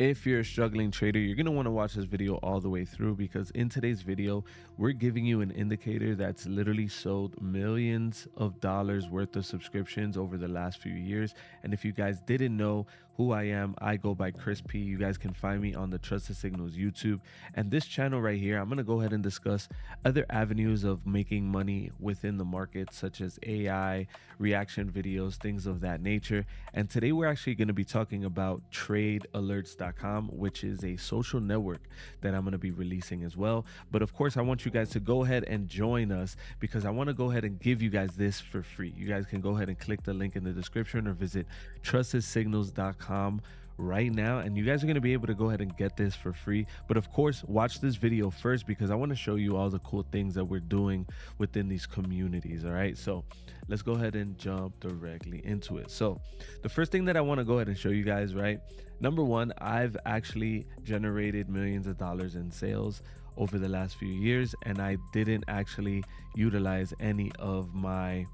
If you're a struggling trader, you're going to want to watch this video all the way through, because in today's video, we're giving you an indicator that's literally sold millions of dollars worth of subscriptions over the last few years. And if you guys didn't know who I am, I go by Chris P. You guys can find me on the Trusted Signals YouTube. And this channel right here, I'm going to go ahead and discuss other avenues of making money within the market, such as AI, reaction videos, things of that nature. And today we're actually going to be talking about TradeAlerts.com, which is a social network that I'm going to be releasing as well. But of course, I want you guys to go ahead and join us, because I want to go ahead and give you guys this for free. You guys can go ahead and click the link in the description or visit trustedsignals.com right now, and you guys are going to be able to go ahead and get this for free. But of course, watch this video first, because I want to show you all the cool things that we're doing within these communities. All right, so let's go ahead and jump directly into it. So the first thing that I want to go ahead and show you guys, right, number one, I've actually generated millions of dollars in sales over the last few years, and I didn't actually utilize any of my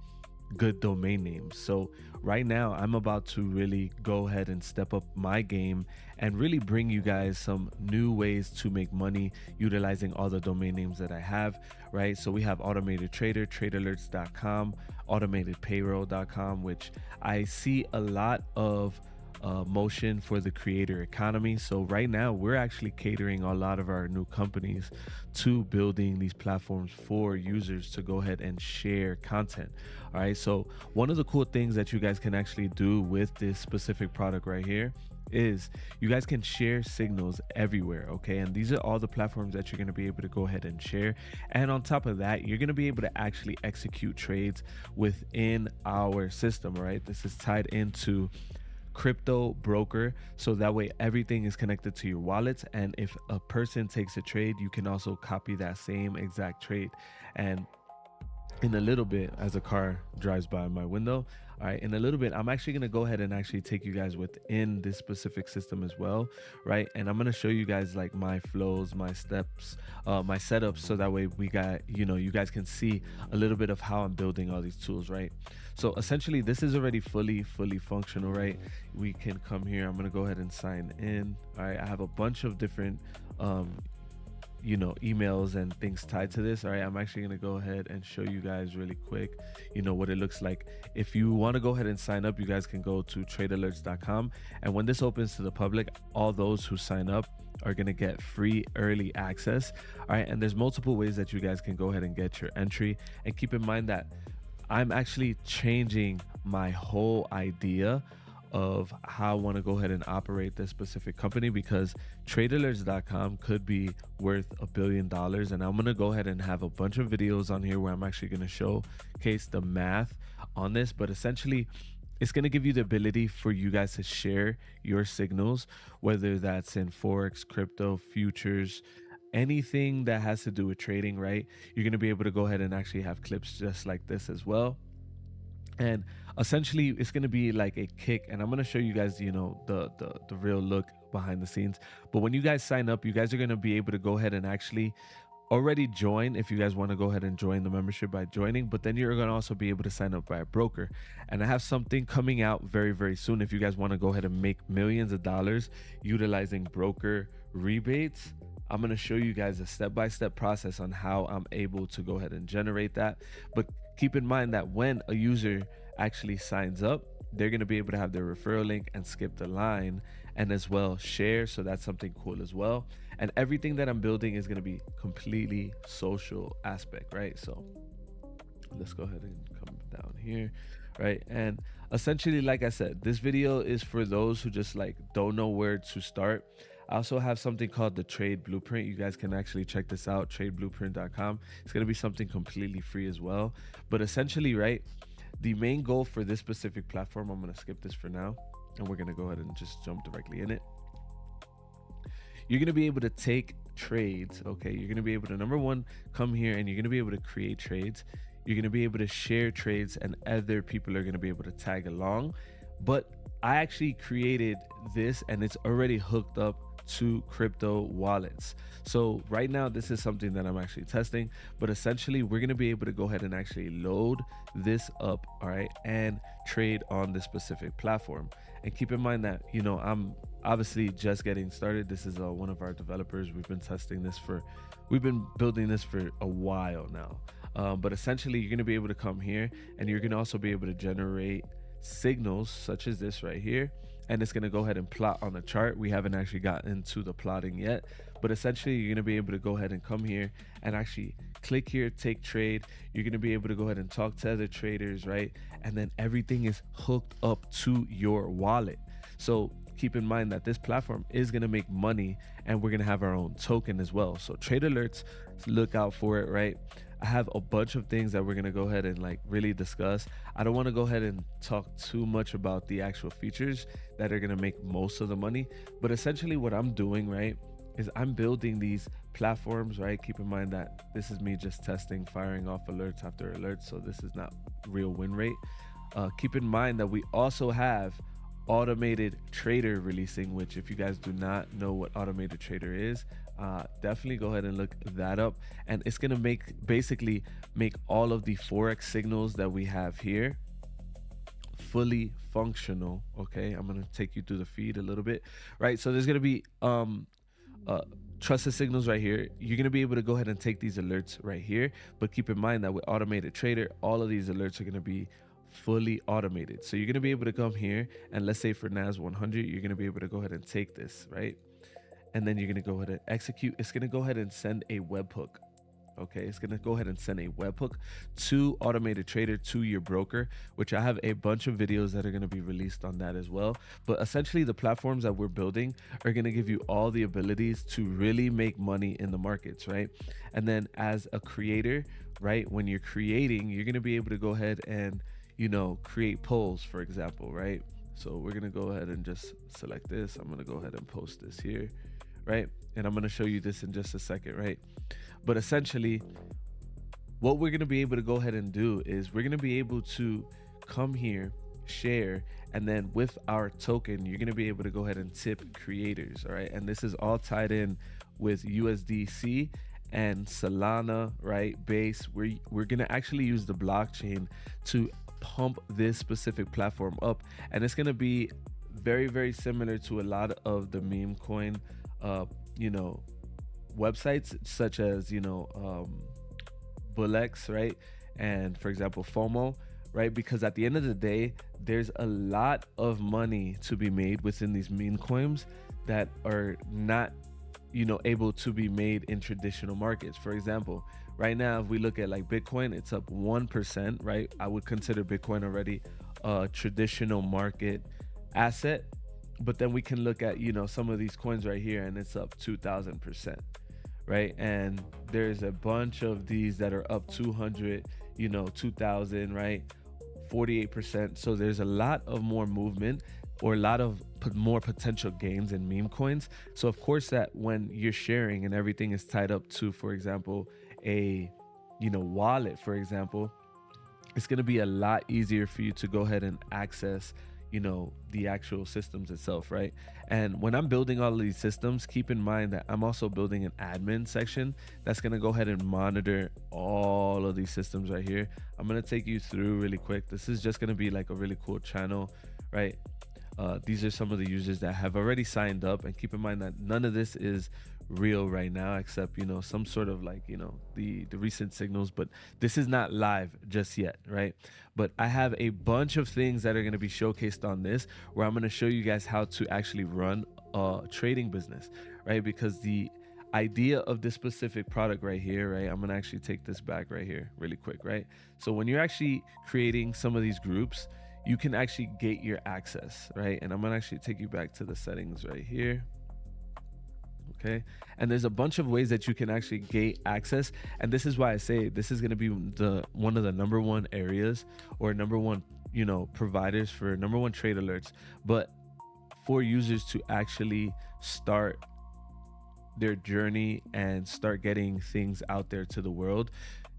good domain names. So right now I'm about to really go ahead and step up my game and really bring you guys some new ways to make money utilizing all the domain names that I have, right? So we have Automated Trader, TradeAlerts.com, AutomatedPayroll.com, which I see a lot of motion for the creator economy. So right now we're actually catering a lot of our new companies to building these platforms for users to go ahead and share content. All right, so one of the cool things that you guys can actually do with this specific product right here is you guys can share signals everywhere. Okay, and these are all the platforms that you're going to be able to go ahead and share. And on top of that, you're going to be able to actually execute trades within our system. All right, this is tied into crypto broker, so that way everything is connected to your wallets, and if a person takes a trade, you can also copy that same exact trade. And in a little bit, as a car drives by my window, all right, in a little bit, I'm actually going to go ahead and actually take you guys within this specific system as well, right? And I'm going to show you guys like my flows, my steps, my setups, so that way we got, you guys can see a little bit of how I'm building all these tools, right? So essentially this is already fully functional, right? We can come here. I'm going to go ahead and sign in. All right, I have a bunch of different emails and things tied to this. All right, I'm actually going to go ahead and show you guys really quick what it looks like. If you want to go ahead and sign up, you guys can go to tradealerts.com, and when this opens to the public, all those who sign up are going to get free early access. All right, and there's multiple ways that you guys can go ahead and get your entry. And keep in mind that I'm actually changing my whole idea of how I want to go ahead and operate this specific company, because TradeAlerts.com could be worth $1 billion. And I'm going to go ahead and have a bunch of videos on here where I'm actually going to showcase the math on this. But essentially, it's going to give you the ability for you guys to share your signals, whether that's in Forex, crypto, futures, anything that has to do with trading, right? You're going to be able to go ahead and actually have clips just like this as well. And essentially it's going to be like a kick, and I'm going to show you guys the real look behind the scenes. But when you guys sign up, you guys are going to be able to go ahead and actually already join if you guys want to go ahead and join the membership by joining, but then you're going to also be able to sign up by a broker. And I have something coming out very soon if you guys want to go ahead and make millions of dollars utilizing broker rebates. I'm going to show you guys a step-by-step process on how I'm able to go ahead and generate that. But keep in mind that when a user actually signs up, they're going to be able to have their referral link and skip the line, and as well share. So that's something cool as well. And everything that I'm building is going to be completely social aspect, right? So let's go ahead and come down here, right? And essentially, like I said, this video is for those who just like don't know where to start. I also have something called the Trade Blueprint. You guys can actually check this out, tradeblueprint.com. It's going to be something completely free as well. But essentially, right, the main goal for this specific platform, I'm going to skip this for now, and we're going to go ahead and just jump directly in it. You're going to be able to take trades, okay? You're going to be able to, number one, come here and you're going to be able to create trades. You're going to be able to share trades, and other people are going to be able to tag along. But I actually created this and it's already hooked up to crypto wallets. So right now, this is something that I'm actually testing, but essentially we're going to be able to go ahead and actually load this up, all right, and trade on this specific platform. And keep in mind that, I'm obviously just getting started. This is one of our developers. We've been building this for a while now. But essentially, you're going to be able to come here and you're going to also be able to generate signals such as this right here, and it's going to go ahead and plot on the chart. We haven't actually gotten into the plotting yet, but essentially you're going to be able to go ahead and come here and actually click here, take trade. You're going to be able to go ahead and talk to other traders, right? And then everything is hooked up to your wallet. So keep in mind that this platform is going to make money, and we're going to have our own token as well. So trade alerts, look out for it, right? I have a bunch of things that we're going to go ahead and like really discuss. I don't want to go ahead and talk too much about the actual features that are going to make most of the money, but essentially what I'm doing, right, is I'm building these platforms, right? Keep in mind that this is me just testing, firing off alerts after alerts, so this is not real win rate. Keep in mind that we also have automated trader releasing, which if you guys do not know what automated trader is, definitely go ahead and look that up. And it's gonna basically make all of the Forex signals that we have here fully functional. Okay, I'm gonna take you through the feed a little bit, right? So there's gonna be trusted signals right here. You're gonna be able to go ahead and take these alerts right here, but keep in mind that with automated trader, all of these alerts are gonna be fully automated. So you're going to be able to come here and let's say for NAS 100, you're going to be able to go ahead and take this, right? And then you're going to go ahead and execute. It's going to go ahead and send a webhook. Okay, it's going to go ahead and send a webhook to automated trader, to your broker, which I have a bunch of videos that are going to be released on that as well. But essentially the platforms that we're building are going to give you all the abilities to really make money in the markets, right? And then as a creator, right, when you're creating, you're going to be able to go ahead and create polls, for example, right? So we're gonna go ahead and just select this. I'm gonna go ahead and post this here, right? And I'm gonna show you this in just a second, right? But essentially, what we're gonna be able to go ahead and do is we're gonna be able to come here, share, and then with our token, you're gonna be able to go ahead and tip creators, all right? And this is all tied in with USDC and Solana, right? Base. We're gonna actually use the blockchain to pump this specific platform up, and it's going to be very, very similar to a lot of the meme coin websites such as Bullex, right? And for example FOMO, right? Because at the end of the day, there's a lot of money to be made within these meme coins that are not able to be made in traditional markets. For example, right now, if we look at like Bitcoin, it's up 1%, right? I would consider Bitcoin already a traditional market asset. But then we can look at, some of these coins right here and it's up 2000%, right? And there's a bunch of these that are up 200, 2000, right? 48%. So there's a lot of more movement or a lot of more potential gains in meme coins. So of course that when you're sharing and everything is tied up to, for example, a wallet, for example, it's going to be a lot easier for you to go ahead and access the actual systems itself, right? And when I'm building all of these systems, keep in mind that I'm also building an admin section that's going to go ahead and monitor all of these systems right here. I'm going to take you through really quick. This is just going to be like a really cool channel, right? These are some of the users that have already signed up, and keep in mind that none of this is real right now except some sort of like the recent signals, but this is not live just yet, right? But I have a bunch of things that are going to be showcased on this, where I'm going to show you guys how to actually run a trading business, right? Because the idea of this specific product right here, right, I'm going to actually take this back right here really quick, right? So when you're actually creating some of these groups, you can actually gate your access, right? And I'm going to actually take you back to the settings right here. Okay, and there's a bunch of ways that you can actually gate access, and this is why I say this is going to be one of the number one areas or number one providers for number one trade alerts, but for users to actually start their journey and start getting things out there to the world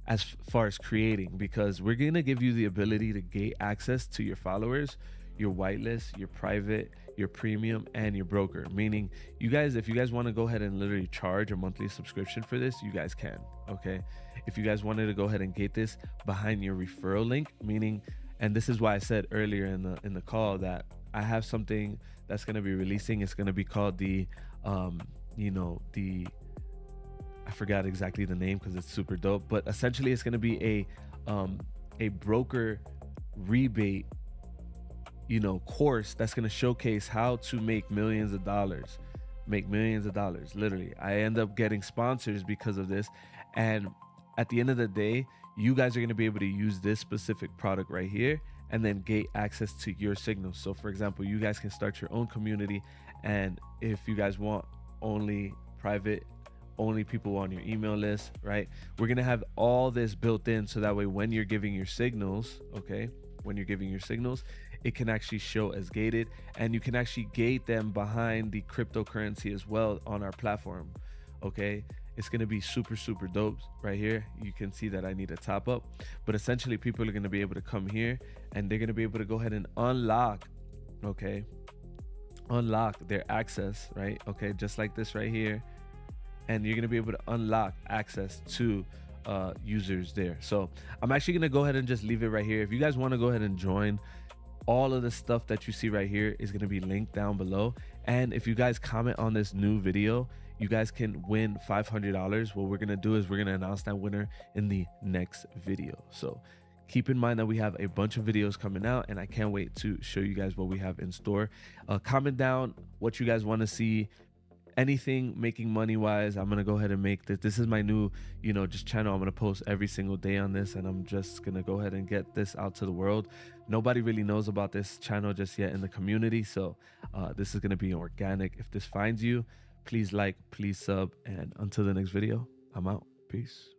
as far as creating, because we're going to give you the ability to gate access to your followers, your whitelist, your private, your premium, and your broker. Meaning, you guys, if you guys want to go ahead and literally charge a monthly subscription for this, you guys can. Okay. If you guys wanted to go ahead and get this behind your referral link, meaning, and this is why I said earlier in the call that I have something that's going to be releasing. It's going to be called the I forgot exactly the name because it's super dope, but essentially it's going to be a broker rebate, course that's going to showcase how to make millions of dollars. Literally, I end up getting sponsors because of this. And at the end of the day, you guys are going to be able to use this specific product right here and then get access to your signals. So for example, you guys can start your own community, and if you guys want only private, only people on your email list, right? We're gonna have all this built in, so that way when you're giving your signals, okay, it can actually show as gated, and you can actually gate them behind the cryptocurrency as well on our platform. Okay, it's gonna be super dope. Right here you can see that I need a top up, but essentially people are gonna be able to come here and they're gonna be able to go ahead and unlock their access, right? Okay, just like this right here, and you're gonna be able to unlock access to users there. So I'm actually gonna go ahead and just leave it right here. If you guys want to go ahead and join, all of the stuff that you see right here is going to be linked down below. And if you guys comment on this new video, you guys can win $500. What we're going to do is we're going to announce that winner in the next video. So keep in mind that we have a bunch of videos coming out, and I can't wait to show you guys what we have in store. Comment down what you guys want to see. Anything making money wise, I'm gonna go ahead and make this. This is my new, just channel. I'm gonna post every single day on this, and I'm just gonna go ahead and get this out to the world. Nobody really knows about this channel just yet in the community, so this is gonna be organic. If this finds you, please like, please sub, and until the next video, I'm out. Peace.